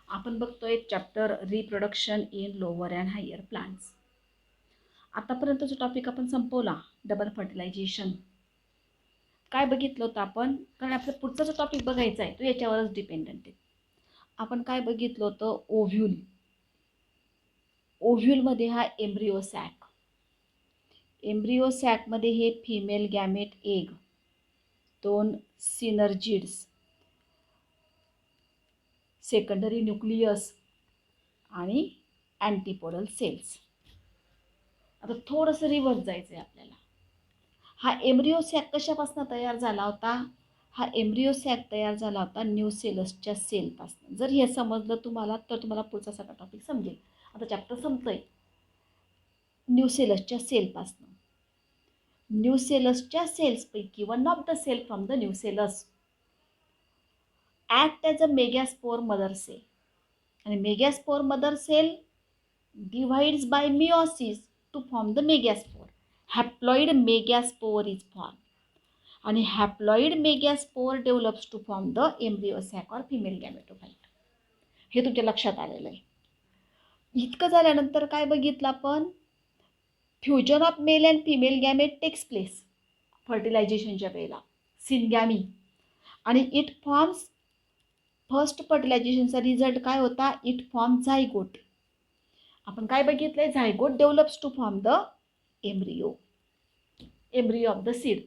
आपण बघतोय chapter reproduction in lower and higher plants. आतापर्यंतचा टॉपिक आपण संपवला, डबल फर्टिलायझेशन. काय बघितलं होतं आपण, कारण आपलं पुढचा जो टॉपिक बघायचा आहे तो याच्यावरच डिपेंडंट आहे. आपण काय बघितलं होतं, ओव्ह्यूल. ओव्ह्यूलमध्ये हा एम्ब्रिओ सॅक. एम्ब्रिओ सॅकमध्ये हे female gamete egg, 2 synergids, secondary nucleus आणि अँटीपोडल सेल्स. आता थोडंसं रिव्हर्स जायचं आहे आपल्याला. हा एम्ब्रिओ सॅक कशापासून तयार झाला होता? हा एम्ब्रिओ सॅक तयार झाला होता न्यूसेलसच्या सेलपासून. जर हे समजलं तुम्हाला तर तुम्हाला पुढचा सगळा टॉपिक समजेल. आता चॅप्टर संपतोय. न्यूसेलसच्या सेलपासून. न्यूसेलसच्या सेल्सपैकी one of the cell from the nucellus act as a megaspore mother cell. आणि megaspore mother cell divides by meiosis to form the megaspore. Haploid megaspore is form. आणि haploid megaspore develops to form the embryo sac or female gametophyte. हे तुमच्या लक्षात आलेलं आहे. इतकं झाल्यानंतर काय बघितलं आपण? Fusion of male and female gamete takes place फर्टिलायझेशनच्या वेळेला, सिनगॅमी. आणि इट फॉर्म्स, फर्स्ट फर्टिलायझेशनचा रिझल्ट काय होता? It form zygote. आपण काय बघितलंय? Zygote develops to form the embryo, embryo of the seed.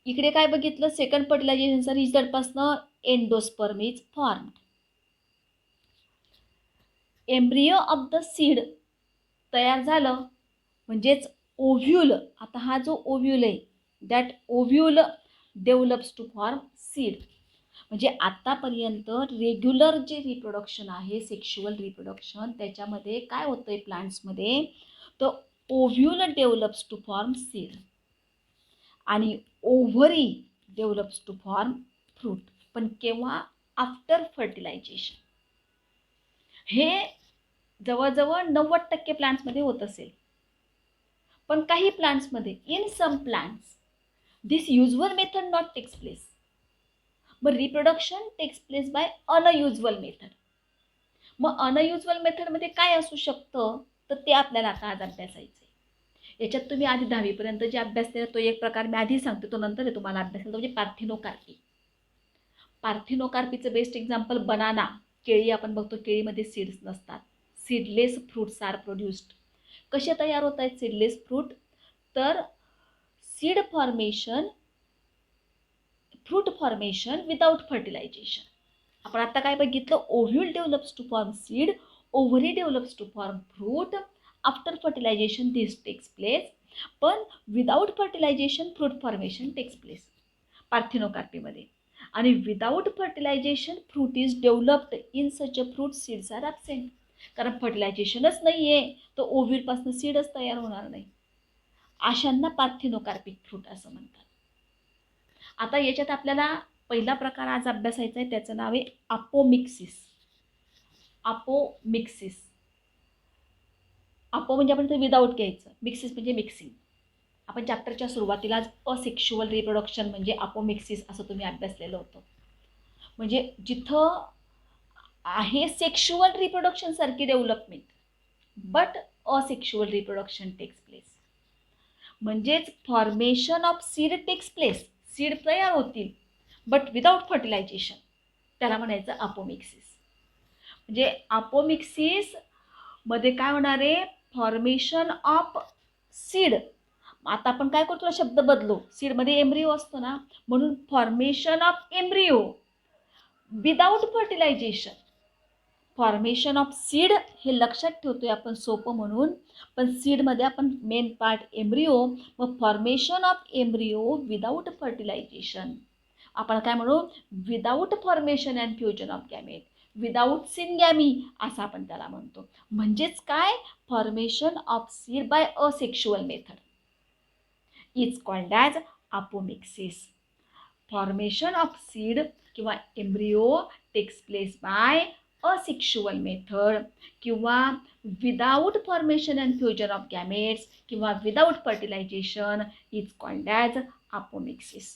इकडे काय बघितलं? सेकंड फर्टिलायझेशनचा रिझल्टपासनं endosperm is formed. Embryo of the seed तयार झालं म्हणजेच ओव्ह्यूल. आता हा जो ओव्ह्यूल आहे, that ovule develops to form seed. म्हणजे आतापर्यंत रेग्युलर जे रिप्रोडक्शन आहे, सेक्शुअल रिप्रोडक्शन, त्याच्यामध्ये काय होतं आहे प्लांट्समध्ये? तर ovule develops to form seed आणि ovary develops to form fruit. पण केव्हा? After fertilisation. हे जवळजवळ 90% प्लांट्समध्ये होत असेल. पण काही प्लांट्समध्ये, in some plants, this usual method not takes place. मग reproduction takes place by unusual method. मग अनयुज्युअल मेथडमध्ये काय असू शकतं? तर ते आपल्याला आता आज अभ्यासायचं आहे. याच्यात तुम्ही आधी 10वीपर्यंत जे अभ्यास केला तो एक प्रकार मी आधी सांगते, तो नंतर आहे तुम्हाला अभ्यास केला, म्हणजे पार्थिनोकार्पी. पार्थिनोकार्पीचं बेस्ट एक्झाम्पल बनाना, केळी. आपण बघतो केळीमध्ये सीड्स नसतात. Seedless fruits are produced. कसे तयार होत आहेत सीडलेस फ्रूट? तर seed formation, fruit formation without fertilisation. आपण आता काय बघितलं? Ovule develops to form seed, ovary develops to form fruit. After fertilisation this takes place. पण without fertilisation fruit formation takes place पार्थिनोकार्पीमध्ये. आणि without fertilisation fruit is developed in such a fruit seeds R absent. कारण फर्टिलायझेशनच नाही आहे तर ओव्ह्यूलपासून सीडच तयार होणार नाही. अशांना पार्थिनोकार्पिक फ्रूट असं म्हणतात. आता याच्यात आपल्याला पहिला प्रकार आज अभ्यासायचा आहे, त्याचं नाव आहे अपोमिक्सिस. अपोमिक्सिस. अपो म्हणजे आपण ते विदाऊट घ्यायचं, मिक्सिस म्हणजे मिक्सिंग. आपण चॅप्टरच्या सुरुवातीलाच असेक्शुअल रिप्रोडक्शन म्हणजे अपोमिक्सिस असं तुम्ही अभ्यासलेलं होतं. म्हणजे जिथं आहे सेक्शुअल रिप्रोडक्शन सारखी development, but asexual reproduction takes place. म्हणजेच formation of seed takes place, seed तयार होतील बट विदाउट फर्टिलायझेशन, त्याला म्हणायचं अपोमिक्सिस. म्हणजे अपोमिक्सिस मध्ये काय होणार आहे? Formation of seed. आता आपण काय करतो? शब्द बदलो. सीडमध्ये एम्ब्रिओ असतो ना, म्हणून formation of embryo without fertilisation. Formation of seed हे लक्षात ठेवतोय आपण सोपं म्हणून, पण सीडमध्ये आपण मेन पार्ट एम्ब्रिओ. मग formation of embryo without fertilisation. आपण काय म्हणू? Without formation and fusion of gamete, without syngamy असं आपण त्याला म्हणतो. म्हणजेच काय? Formation of seed by asexual method is called as apomixis. Formation of seed किंवा embryo takes place by asexual method किंवा without formation and fusion of gametes किंवा without fertilisation is called as apomixis.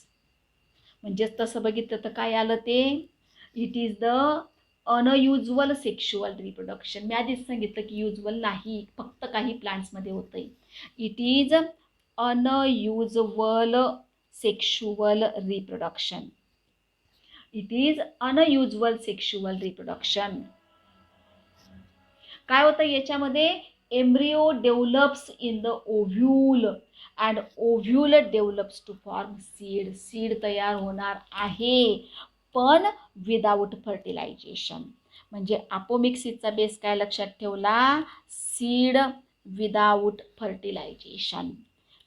म्हणजेच तसं बघितलं तर काय आलं ते? It is the unusual sexual reproduction. मी आधीच सांगितलं की युज्युअल नाही, फक्त काही प्लांट्समध्ये होतं आहे. It is unusual sexual reproduction. It is unusual sexual reproduction. काय होतं याच्यामध्ये? Embryo develops in the ovule and ovule develops to form seed. Seed तयार होणार आहे पण विदाऊट फर्टिलायझेशन. म्हणजे अपोमिक्सिसचा बेस काय लक्षात ठेवला? Seed without fertilisation,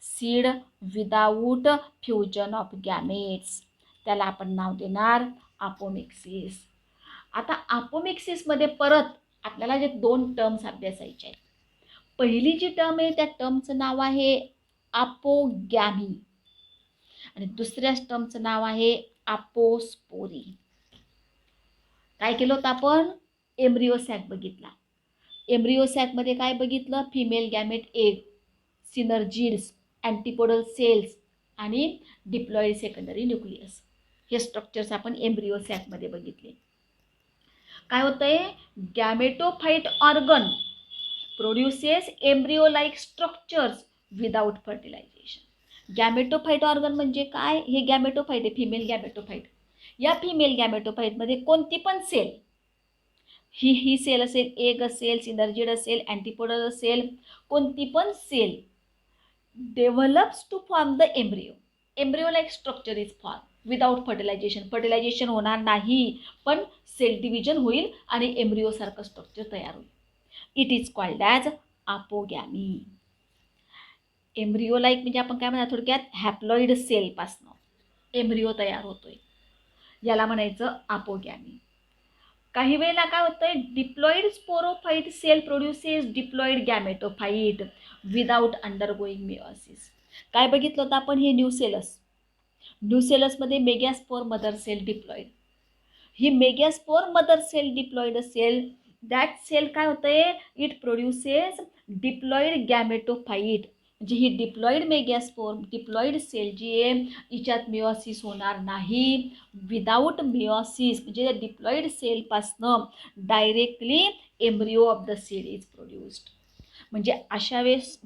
seed without fusion of gametes. त्याला आपण नाव देणार अपोमिक्सिस. आता अपोमिक्सिसमध्ये परत आपल्याला जे 2 टर्म्स अभ्यासायचे आहेत. पहिली जी टर्म आहे त्या टर्मचं नाव आहे अपोगॅमी आणि दुसऱ्या टर्मचं नाव आहे अपोस्पोरी. काय केलं होतं आपण? एम्ब्रिओसॅक बघितला. एम्ब्रिओसॅकमध्ये काय बघितलं? Female gamete egg, synergids, antipodal cells आणि डिप्लॉइड सेकंडरी न्यूक्लियस. हे स्ट्रक्चर्स आपण एम्ब्रिओसॅकमध्ये बघितले. काय होतंय? Gametophyte organ produces embryo like structures without fertilisation. Gametophyte organ म्हणजे काय? हे गॅमेटोफाइट आहे, फिमेल गॅमेटोफाइट. या फिमेल गॅमेटोफाइटमध्ये कोणती पण सेल, ही सेल असेल, एग असेल, सिनर्जिड असेल, अँटीपोडल असेल, कोणती पण cell develops to form the embryo. Embryo like structure is form without fertilization. Fertilization होणार नाही पण सेल डिव्हिजन होईल आणि एम्ब्रिओसारखं स्ट्रक्चर तयार होईल. It is called as apogamy. Embryo like म्हणजे आपण काय म्हणा, थोडक्यात हॅप्लॉइड सेलपासनं एम्ब्रिओ तयार होतोय, याला म्हणायचं अपोगॅमी. काही वेळेला काय होतंय? Diploid sporophyte cell produces diploid gametophyte without undergoing meiosis. काय बघितलं होतं आपण? हे न्यूसेलस. न्यूसेलसमध्ये मेगॅस्पोर मदर सेल डिप्लॉइड. ही megaspore mother cell diploid cell, that cell काय होतंय? It produces diploid gametophyte. म्हणजे ही डिप्लॉइड मेगॅस्पोर, डिप्लॉइड सेल जी आहे हिच्यात मिओसिस होणार नाही. विदाऊट मिओसिस म्हणजे डिप्लॉइड सेलपासनं directly embryo of the seed is produced. म्हणजे अशा वेळेस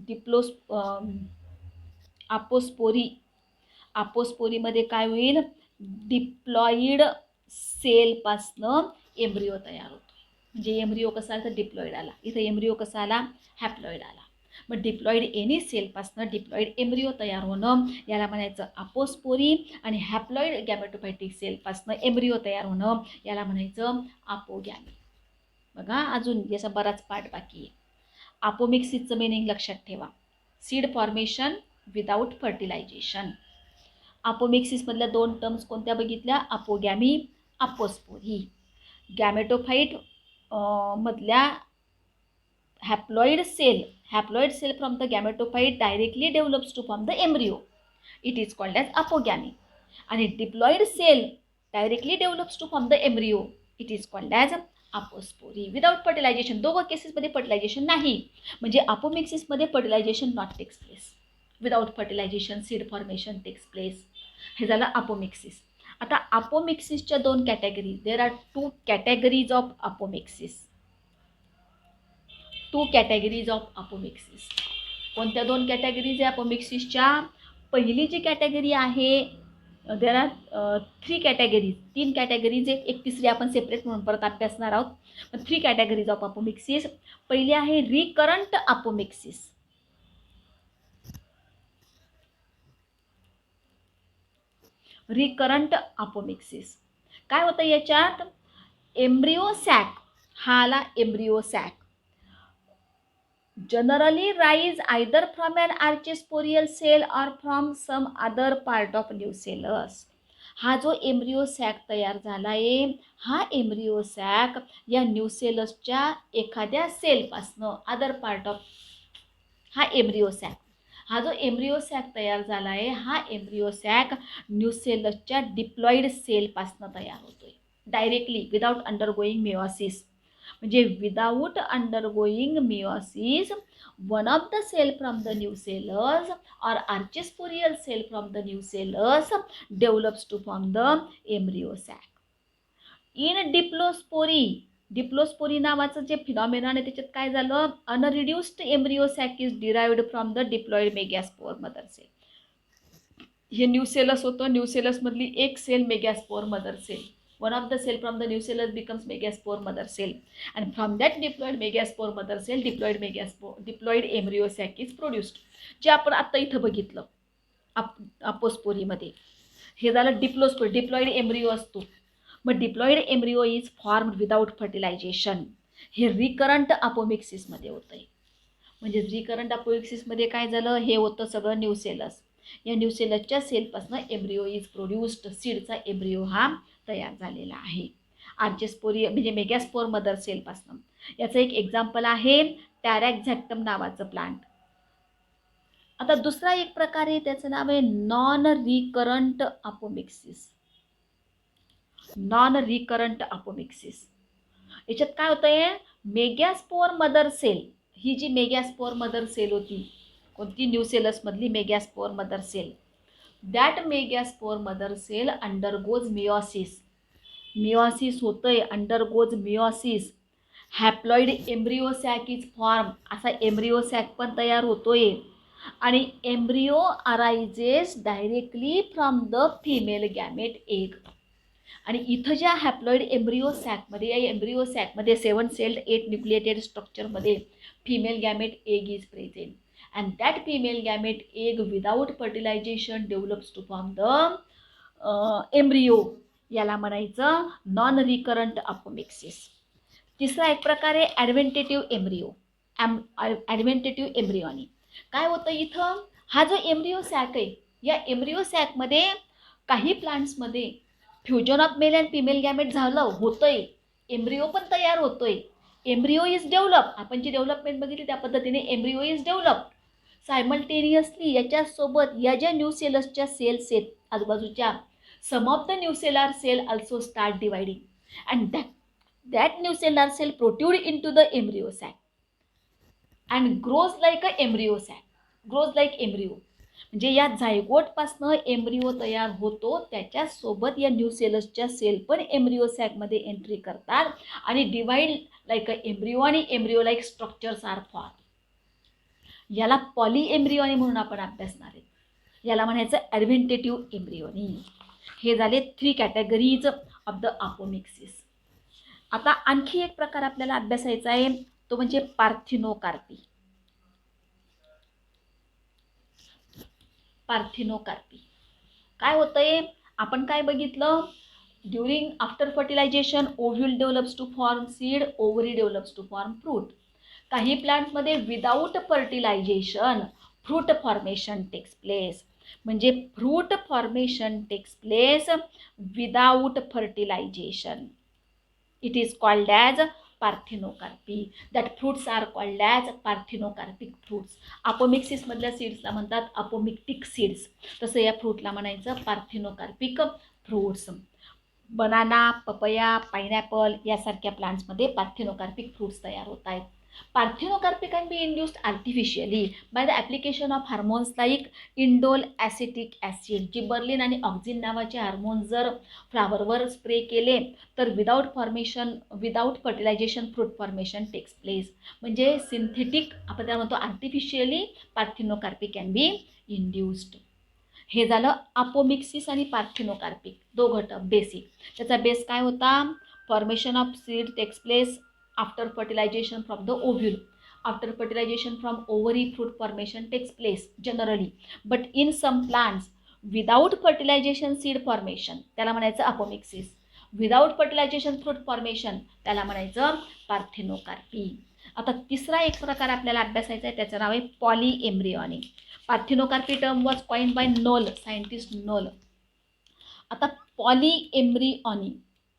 अपोस्पोरीमध्ये काय होईल? डिप्लॉइड सेलपासनं एम्ब्रिओ तयार होतो. म्हणजे एम्ब्रिओ कसा आला? तर डिप्लॉइड आला. इथं एम्ब्रिओ कसा आला? हॅप्लॉइड आला. मग डिप्लॉइड एनी सेलपासनं डिप्लॉइड एम्ब्रिओ तयार होणं याला म्हणायचं अपोस्पोरी आणि हॅप्लॉइड गॅमेटोफायटिक सेलपासनं एम्ब्रिओ तयार होणं याला म्हणायचं अपोगॅमी. बघा अजून याचा बराच पार्ट बाकी आहे. अपोमिक्सिसचं मिनिंग लक्षात ठेवा. Seed formation without fertilisation. अपोमिक्सिसमधल्या 2 टर्म्स कोणत्या बघितल्या? Apogamy, apospory. गॅमेटोफाइट मधल्या haploid cell from the gametophyte directly develops to form the embryo. It is called as apogamy. आणि diploid cell directly develops to form the embryo. It is called as apospory. Without fertilisation. दोघं केसेसमध्ये fertilisation नाही. म्हणजे अपोमिक्सिसमध्ये fertilisation not takes place. Without fertilisation seed formation takes place. हे झालं apomixis. आता अपोमिक्सिसच्या 2 category. There are 2 categories of apomixis. 2 categories of apomixis. कोणत्या 2 categories आहे अपोमिक्सिसच्या? पहिली जी कॅटेगरी आहे, देर आर 3 कॅटेगरीज. 3 कॅटेगरीज आहे. एक तिसरी आपण सेपरेट म्हणून परत अभ्यासणार आहोत. पण 3 कॅटेगरीज ऑफ अपोमिक्सिस. पहिली आहे रिकरंट अपोमिक्सिस. रिकरंट अपोमिक्सिस काय होतं याच्यात? एम्ब्रिओसॅक हा आला. Embryo sac generally rise either from an archesporial cell or from some other part of nucellus. हा जो एम्ब्रिओसॅक तयार झाला आहे, हा एम्ब्रिओसॅक या न्यूसेलसच्या एखाद्या सेलपासनं अदर पार्ट ऑफ हा एम्ब्रिओसॅक. हा जो एम्ब्रिओसॅक तयार झाला आहे, हा एम्ब्रिओसॅक न्यूसेलसच्या डिप्लॉइड सेलपासनं तयार होतोय डायरेक्टली विदाऊट अंडरगोईंग मिओसिस. म्हणजे without undergoing meiosis one of the cell from the nucellus or archesporial cell from the nucellus develops to form the embryo sac. In diplospory diplospory नावाचं जे फिनॉमिनॉन आहे त्याच्यात काय झालं, unreduced embryo sac is derived from the diploid megaspore mother cell. हे nucellus होतं, न्यूसेलसमधली एक cell megaspore mother cell. One of the cell from the nucellus becomes megaspore mother sale and from that diploid megaspore mother cell diploid embryo sac is produced. जे आपण आत्ता इथं बघितलं अपोस्पोरीमध्ये, हे झालं डिप्लोस्पोरी. डिप्लॉइड एम्ब्रियो असतो, मग diploid embryo is formed without fertilization. हे रिकरंट अपोमिक्सिसमध्ये होतं आहे. म्हणजे रिकरंट अपोमिक्सिसमध्ये काय झालं, हे होतं सगळं न्यूसेलस. या न्यूसेलसच्या सेलपासून एम्ब्रियो इज प्रोड्युस्ड. सीडचा एम्ब्रियो हा तयार झालेला आहे आर्चेस्पोरी म्हणजे मेगॅस्पोर मदर सेलपासून. याचं एक एक्झाम्पल आहे टॅरॅक्झॅक्टम नावाचं प्लांट. आता दुसरा एक प्रकार आहे, त्याचं नाव आहे non recurrent apomixis. Non recurrent apomixis. याच्यात काय होतंय, मेगॅस्पोर मदर सेल, ही जी मेगॅस्पोर मदर सेल होती, कोणती, न्यूसेलसमधली megaspore mother cell, that megaspore mother cell undergoes meiosis. Meiosis होतंय, undergoes meiosis. Haploid embryo sac is form. असा एम्ब्रियो सॅक पण तयार होतोय आणि embryo arises directly from the female gamete egg. आणि इथं ज्या हॅप्लॉइड एम्ब्रियो सॅकमध्ये, या एम्ब्रियो सॅकमध्ये 7 सेल्ड 8 न्यूक्लिएटेड स्ट्रक्चरमध्ये female gamete egg is present and that female gamete egg without fertilization develops to form the embryo. याला म्हणायचं नॉन रिकरंट अपोमिक्सिस. तिसरा एक प्रकार आहे ॲडव्हेंटेटिव्ह एम्ब्रिओ. ॲडव्हेंटेटिव्ह एम्ब्रिओनी काय होतं, इथं हा जो एम्ब्रिओ सॅक आहे, या एम्ब्रिओ सॅकमध्ये काही प्लांट्समध्ये fusion of male and female gamete झालं होतंय, एम्ब्रिओ पण तयार होतोय. एम्ब्रिओ इज डेव्हलप, आपण जी डेव्हलपमेंट बघितली त्या पद्धतीने एम्ब्रिओ इज डेव्हलप. सायमल्टेनियसली याच्यासोबत या ज्या न्यूसेलसच्या सेल्स आहेत आजूबाजूच्या, some of the nucellar cell also start dividing and that nucellar cell protrude into the embryo sac and grows like a embryo sac. grows like embryo म्हणजे या झायगोटपासनं embryo तयार होतो, त्याच्यासोबत या न्यूसेलसच्या सेल पण एम्ब्रिओ सॅकमध्ये एंट्री करतात आणि डिवाइड लाईक अ एम्ब्रिओ आणि embryo like structures are form. याला पॉली एम्ब्रिओनी म्हणून आपण अभ्यासणार आहे. याला म्हणायचं ॲडव्हेंटेटिव्ह एम्ब्रिओनी. हे झाले 3 कॅटेगरीज ऑफ द अपोमिक्सिस. आता आणखी एक प्रकार आपल्याला अभ्यासायचा आहे, तो म्हणजे पार्थिनोकार्पी. पार्थिनोकार्पी काय होतंय, आपण काय बघितलं, during after fertilisation ovule develops to form seed, ovary develops to form fruit. काही प्लांट्समध्ये without fertilisation fruit formation takes place. म्हणजे fruit formation takes place without fertilisation. It is called as parthenocarpy. That fruits are called as parthenocarpic fruits. अपोमिक्सिसमधल्या सीड्सला म्हणतात apomictic seeds, तसं या फ्रूटला म्हणायचं parthenocarpic fruits. Banana, papaya, pineapple यासारख्या प्लांट्समध्ये पार्थिनोकार्पिक फ्रूट्स तयार होत आहेत. Parthenocarpy can be induced artificially bye the application of hormones like indole acetic acid. Gibberellin आणि ऑक्झिन नावाचे हार्मोन्स जर फ्लावरवर स्प्रे केले तर without fertilisation fruit formation takes place. म्हणजे सिंथेटिक, आपण त्याला म्हणतो artificially parthenocarpy can be induced. हे झालं अपोमिक्सिस आणि पार्थिनोकार्पिक, 2 घटक बेसिक. त्याचा बेस काय होता, formation of seed takes place after fertilisation from the ovule. After fertilisation from ovary fruit formation takes place generally, but in some plants without fertilisation seed formation, त्याला म्हणायचं apomixis. Without fertilisation fruit formation, त्याला म्हणायचं parthenocarpy. आता तिसरा एक प्रकार आपल्याला अभ्यासायचा आहे, त्याचं नाव आहे poly embryony. Parthenocarpy term was coined by Noll, scientist Noll. आता पॉली एम्ब्रिओनी,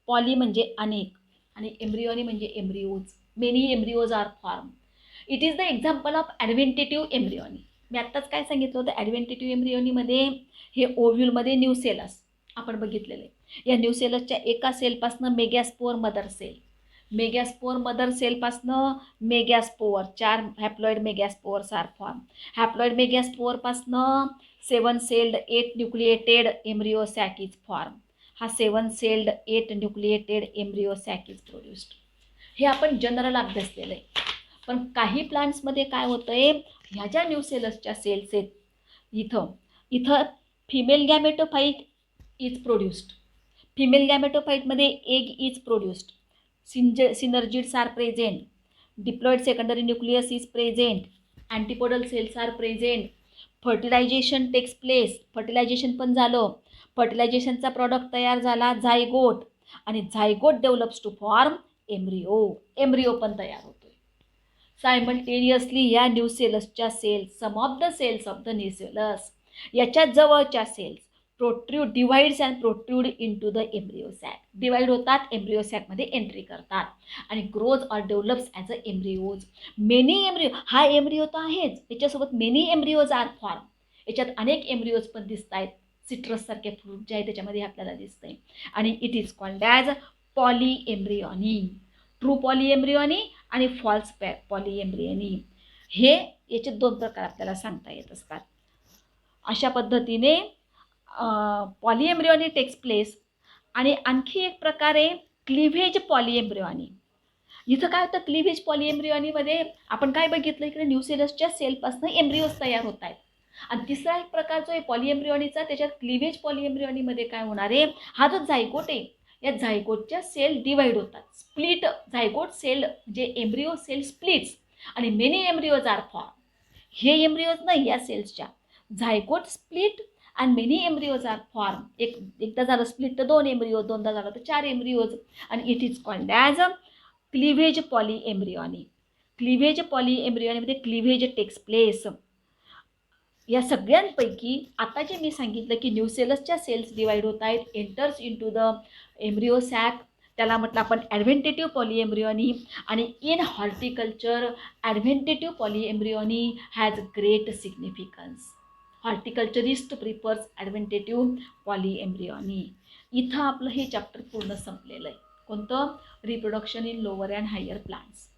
पॉली म्हणजे अनेक आणि एम्ब्रिओनी म्हणजे embryos. Many embryos are form. It is the example of adventitive embryony. मी आत्ताच काय सांगितलं होतं, ॲडव्हेंटेटिव्ह एम्ब्रिओनीमध्ये हे ओव्ह्यूलमध्ये न्यूसेलस आपण बघितलेले. या न्यूसेलसच्या एका सेलपासनं megaspore mother cell, megaspore mother सेलपासनं megaspore, 4 haploid megaspores are form. Haploid मेगॅस्पोअरपासनं 7 celled 8 nucleated embryo sac is form. हा 7 celled 8 nucleated embryo sac is produced. हे आपण जनरल अभ्यासलेलं आहे. पण काही प्लांट्समध्ये काय होतं आहे, ह्या ज्या न्यूसेलसच्या सेल्स आहेत, इथं इथं female gametophyte is produced. Female गॅमेटोफाईटमध्ये egg is produced. Synergids are present. Diploid secondary nucleus is present. Antipodal cells are present. Fertilisation takes place. Fertilisation पण झालं. फर्टिलायझेशनचा प्रॉडक्ट तयार झाला झायगोट. आणि zygote develops to form embryo. Embryo पण तयार होतोय. सायमल्टेनियसली या न्यूसेलसच्या cells, some of the cells of the nucellus, याच्या जवळच्या cells protrude, divides and protrude into the embryo sac. Divide होतात, एम्ब्रिओ सॅकमध्ये एंट्री करतात आणि grows or develops as a embryos. Many embryo, हा एम्ब्रिओ तर आहेच, त्याच्यासोबत मेनी एम्ब्रिओज आर फॉर्म. याच्यात अनेक एम्ब्रिओज पण दिसत आहेत. सिट्रससारखे फ्रूट जे आहे त्याच्यामध्ये आपल्याला दिसतंय. आणि it is called as poly embryony. True poly embryony आणि फॉल्स पॉली एम्ब्रिओनी. हे याचे 2 प्रकार आपल्याला सांगता येत असतात. अशा पद्धतीने पॉलिएम्ब्रिओनी टेक्स प्लेस. आणि आणखी एक प्रकारे क्लिव्हेज पॉलिएम्ब्रिओनी. इथं काय होतं, क्लिव्हेज पॉलिएम्ब्रिओनीमध्ये आपण काय बघितलं, इकडे न्यूसेलसच्या सेलपासून एम्ब्रिओज तयार होत आहेत. आणि तिसरा एक प्रकार जो आहे पॉलिएम्ब्रिओनीचा, त्याच्यात क्लिव्हेज पॉलिएम्ब्रिओनीमध्ये काय होणार आहे, हा जो झायगोट आहे, या झायगोटच्या सेल डिवाइड होतात. स्प्लिट झायगोट सेल जे एम्ब्रिओ सेल स्प्लिट्स आणि मेनी एम्ब्रिओज आर फॉर्म. हे एम्ब्रिओज नाही या सेल्सच्या. Zygote split and many embryos are form. एकदा झालं स्प्लिट तर 2 एम्ब्रिओ, दोनदा झालं तर 4 एम्ब्रिओज. आणि it is called as a cleavage poly embryony. Cleavage poly एम्ब्रिओनीमध्ये क्लिव्हेज टेक्स प्लेस. या सगळ्यांपैकी आता जे मी सांगितलं की न्यूसेलसच्या सेल्स डिवाइड होत आहेत, enters into the embryo sac, त्याला म्हटलं आपण ॲडव्हेंटेटिव्ह पॉलिएम्ब्रिओनी. आणि in horticulture adventitive polyembryony has great significance. Horticulturist prefers adventitive polyembryony. इथं आपलं हे चॅप्टर पूर्ण संपलेलं आहे. कोणतं? Reproduction in lower and higher plants.